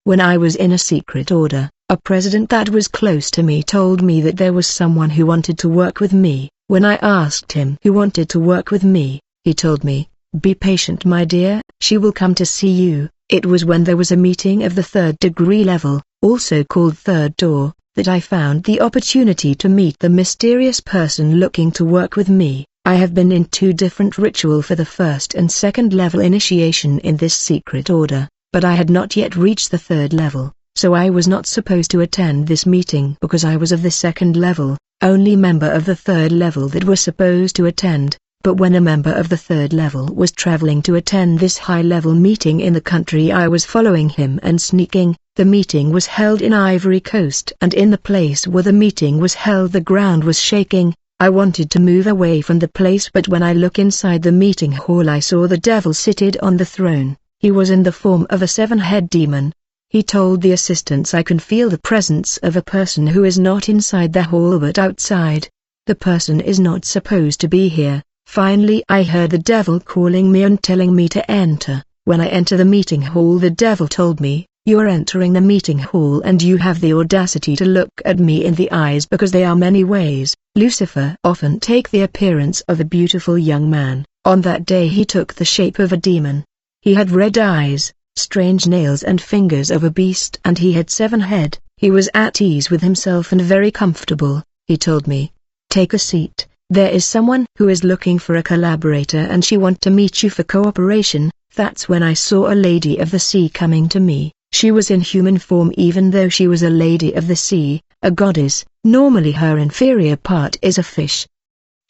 When I was in a secret order, a president that was close to me told me that there was someone who wanted to work with me. When I asked him who wanted to work with me, he told me, "Be patient my dear, she will come to see you." It was when there was a meeting of the third degree level, also called third door, that I found the opportunity to meet the mysterious person looking to work with me. I have been in 2 different ritual for the first and second level initiation in this secret order, but I had not yet reached the third level, so I was not supposed to attend this meeting because I was of the second level. Only member of the third level that were supposed to attend, but when a member of the third level was traveling to attend this high-level meeting in the country I was following him and sneaking. The meeting was held in Ivory Coast, and in the place where the meeting was held the ground was shaking. I wanted to move away from the place, but when I look inside the meeting hall I saw the devil seated on the throne. He was in the form of a 7-head demon. He told the assistants, "I can feel the presence of a person who is not inside the hall but outside. The person is not supposed to be here." Finally I heard the devil calling me and telling me to enter. When I enter the meeting hall the devil told me, "You are entering the meeting hall and you have the audacity to look at me in the eyes because they are many ways." Lucifer often take the appearance of a beautiful young man. On that day he took the shape of a demon. He had red eyes, strange nails and fingers of a beast, and he had 7 head. He was at ease with himself and very comfortable. He told me, "Take a seat. There is someone who is looking for a collaborator and she want to meet you for cooperation." That's when I saw a lady of the sea coming to me. She was in human form even though she was a lady of the sea, a goddess. Normally her inferior part is a fish.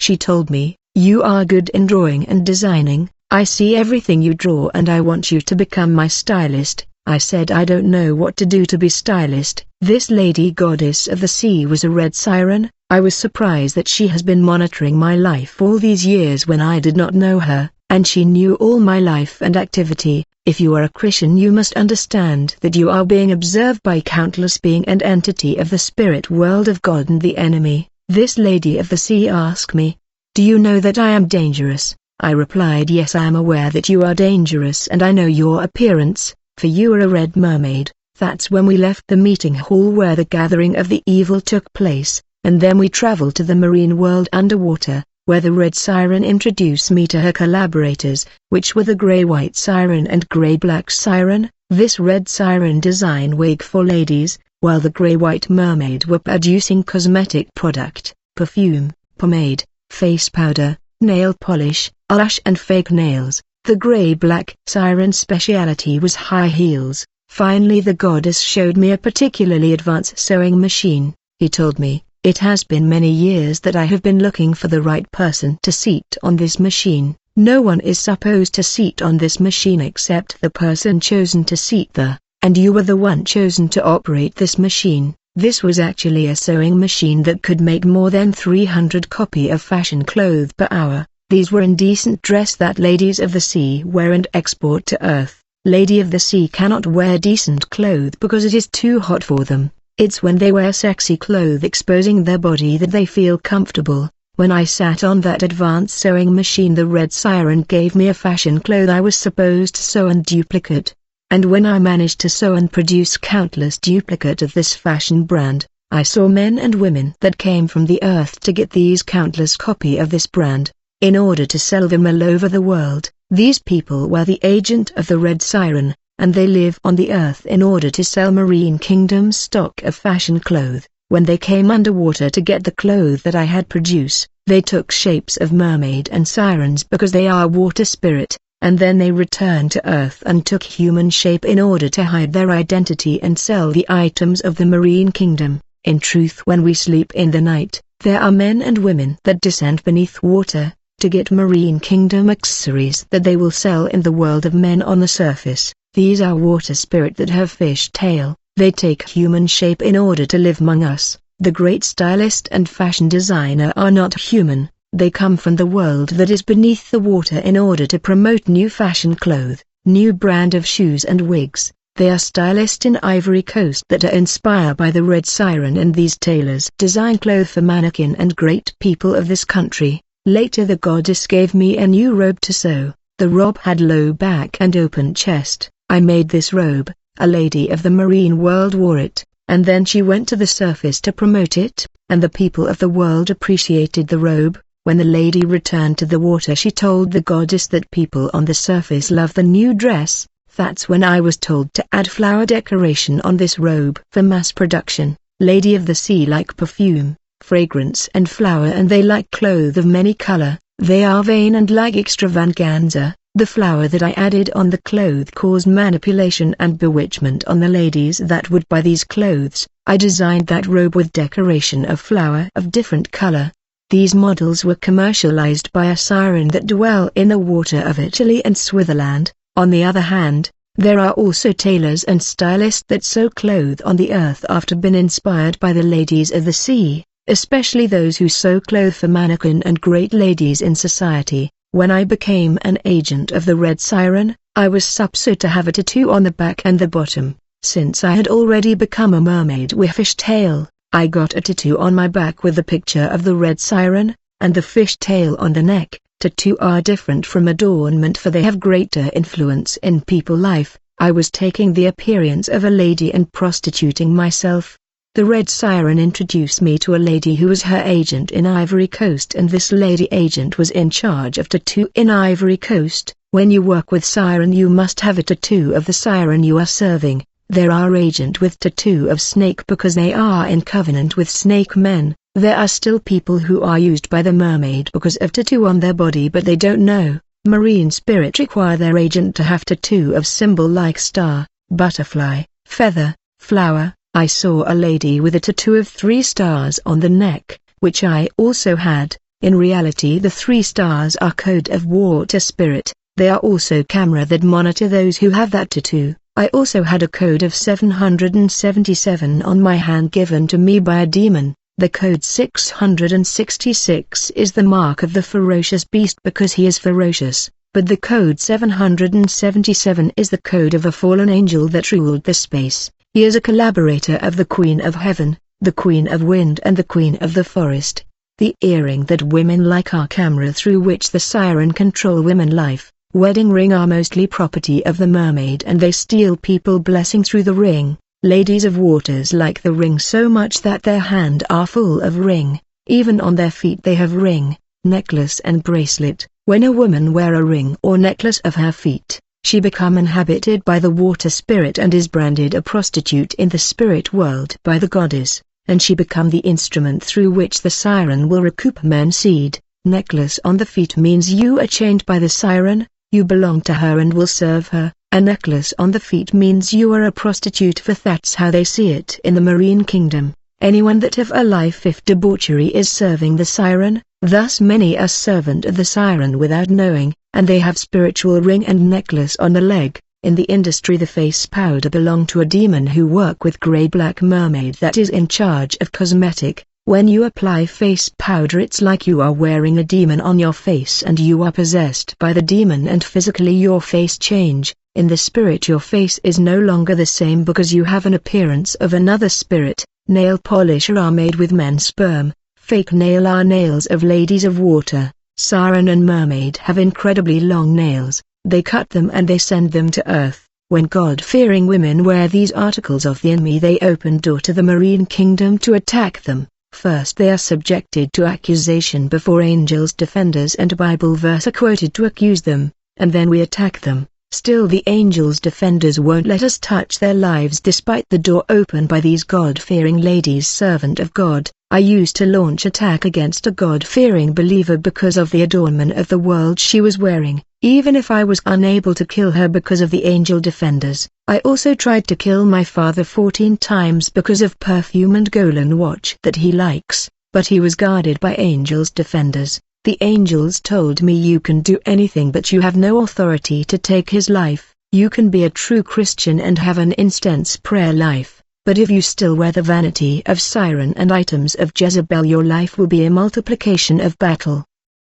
She told me, "You are good in drawing and designing. I see everything you draw and I want you to become my stylist." I said I don't know what to do to be stylist. This lady goddess of the sea was a red siren. I was surprised that she has been monitoring my life all these years when I did not know her, and she knew all my life and activity. If you are a Christian you must understand that you are being observed by countless being and entity of the spirit world of God and the enemy. This lady of the sea asked me, "Do you know that I am dangerous?" I replied, "Yes, I am aware that you are dangerous and I know your appearance, for you are a red mermaid." That's when we left the meeting hall where the gathering of the evil took place, and then we traveled to the marine world underwater, where the red siren introduced me to her collaborators, which were the grey-white siren and grey-black siren. This red siren designed wig for ladies, while the grey-white mermaid were producing cosmetic product, perfume, pomade, face powder, nail polish, blush and fake nails. The grey-black siren's speciality was high heels. Finally the goddess showed me a particularly advanced sewing machine. He told me, "It has been many years that I have been looking for the right person to seat on this machine. No one is supposed to seat on this machine except the person chosen to seat there, and you were the one chosen to operate this machine." This was actually a sewing machine that could make more than 300 copy of fashion clothes per hour. These were indecent dress that ladies of the sea wear and export to Earth. Lady of the sea cannot wear decent clothes because it is too hot for them. It's when they wear sexy clothes exposing their body that they feel comfortable. When I sat on that advanced sewing machine the red siren gave me a fashion cloth I was supposed to sew and duplicate. And when I managed to sew and produce countless duplicate of this fashion brand, I saw men and women that came from the earth to get these countless copy of this brand, in order to sell them all over the world. These people were the agent of the red siren, and they live on the earth in order to sell Marine Kingdom's stock of fashion clothes. When they came underwater to get the clothes that I had produced, they took shapes of mermaid and sirens because they are water spirit, and then they returned to earth and took human shape in order to hide their identity and sell the items of the Marine Kingdom. In truth, when we sleep in the night, there are men and women that descend beneath water, to get Marine Kingdom accessories that they will sell in the world of men on the surface. These are water spirit that have fish tail. They take human shape in order to live among us. The great stylist and fashion designer are not human. They come from the world that is beneath the water in order to promote new fashion clothes, new brand of shoes and wigs. They are stylists in Ivory Coast that are inspired by the red siren, and these tailors design clothes for mannequin and great people of this country. Later the goddess gave me a new robe to sew. The robe had low back and open chest. I made this robe, A lady of the marine world wore it, and then she went to the surface to promote it, and the people of the world appreciated the robe. When the lady returned to the water, she told the goddess that people on the surface love the new dress. That's when I was told to add flower decoration on this robe for mass production. Lady of the sea like perfume, fragrance and flower, and they like clothes of many color. They are vain and like extravaganza. The flower that I added on the clothes caused manipulation and bewitchment on the ladies that would buy these clothes. I designed that robe with decoration of flower of different color. These models were commercialized by a siren that dwell in the water of Italy and Switzerland. On the other hand, there are also tailors and stylists that sew clothes on the earth after been inspired by the ladies of the sea, especially those who sew clothes for mannequin and great ladies in society. When I became an agent of the Red Siren, I was supposed to have a tattoo on the back and the bottom. Since I had already become a mermaid with fish tail, I got a tattoo on my back with the picture of the Red Siren, and the fish tail on the neck. Tattoo are different from adornment, for they have greater influence in people's life. I was taking the appearance of a lady and prostituting myself. The Red Siren introduced me to a lady who was her agent in Ivory Coast, and this lady agent was in charge of tattoo in Ivory Coast. When you work with siren, you must have a tattoo of the siren you are serving. There are agent with tattoo of snake because they are in covenant with snake men. There are still people who are used by the mermaid because of tattoo on their body, but they don't know. Marine spirit require their agent to have tattoo of symbol like star, butterfly, feather, flower. I saw a lady with a tattoo of 3 stars on the neck, which I also had. In reality, the 3 stars are code of water spirit. They are also camera that monitor those who have that tattoo. I also had a code of 777 on my hand given to me by a demon. The code 666 is the mark of the ferocious beast because he is ferocious, but the code 777 is the code of a fallen angel that ruled the space. He is a collaborator of the Queen of Heaven, the Queen of Wind and the Queen of the Forest. The earring that women like are camera through which the siren control women life. Wedding ring are mostly property of the mermaid, and they steal people blessing through the ring. Ladies of waters like the ring so much that their hand are full of ring. Even on their feet they have ring, necklace and bracelet. When a woman wear a ring or necklace of her feet, she become inhabited by the water spirit and is branded a prostitute in the spirit world by the goddess, and she become the instrument through which the siren will recoup men's seed. Necklace on the feet means you are chained by the siren, you belong to her and will serve her. A necklace on the feet means you are a prostitute, for that's how they see it in the marine kingdom. Anyone that have a life if debauchery is serving the siren, thus many are servant of the siren without knowing, and they have spiritual ring and necklace on the leg. In the industry the face powder belong to a demon who work with grey-black mermaid that is in charge of cosmetic. When you apply face powder, it's like you are wearing a demon on your face and you are possessed by the demon, and physically your face change. In the spirit your face is no longer the same because you have an appearance of another spirit. Nail polisher are made with men's sperm. Fake nail are nails of ladies of water. Siren and mermaid have incredibly long nails. They cut them and they send them to earth. When God-fearing women wear these articles of the enemy, they open door to the marine kingdom to attack them. First they are subjected to accusation before angels defenders and Bible verse are quoted to accuse them, and then we attack them. Still the angels defenders won't let us touch their lives despite the door open by these God-fearing ladies servant of God. I used to launch attack against a God-fearing believer because of the adornment of the world she was wearing, even if I was unable to kill her because of the angel defenders. I also tried to kill my father 14 times because of perfume and golden watch that he likes, but he was guarded by angels defenders. The angels told me you can do anything but you have no authority to take his life. You can be a true Christian and have an intense prayer life, but if you still wear the vanity of siren and items of Jezebel, your life will be a multiplication of battle.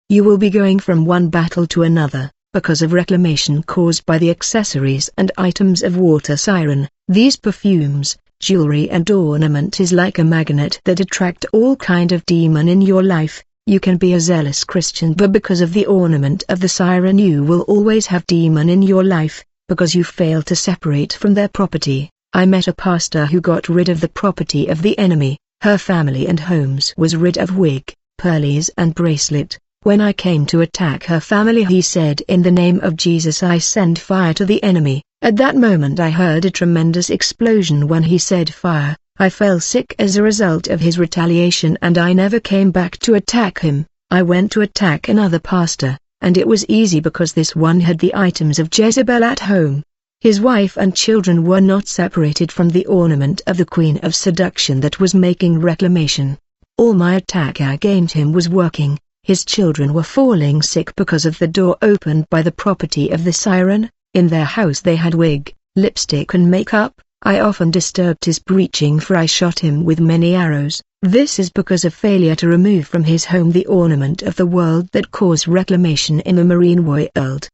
You will be going from one battle to another, because of reclamation caused by the accessories and items of water siren. These perfumes, jewelry and ornament is like a magnet that attract all kind of demon in your life. You can be a zealous Christian, but because of the ornament of the siren you will always have demon in your life. because you failed to separate from their property. I met a pastor who got rid of the property of the enemy. Her family and homes was rid of wig, pearlies and bracelet. When I came to attack her family, he said, "In the name of Jesus I send fire to the enemy." At that moment I heard a tremendous explosion. When he said fire, I fell sick as a result of his retaliation, and I never came back to attack him. I went to attack another pastor, and it was easy because this one had the items of Jezebel at home. His wife and children were not separated from the ornament of the queen of seduction that was making reclamation. All my attack against him was working. His children were falling sick because of the door opened by the property of the siren. In their house they had wig, lipstick and makeup. I often disturbed his preaching, for I shot him with many arrows. This is because of failure to remove from his home the ornament of the world that caused reclamation in the marine world.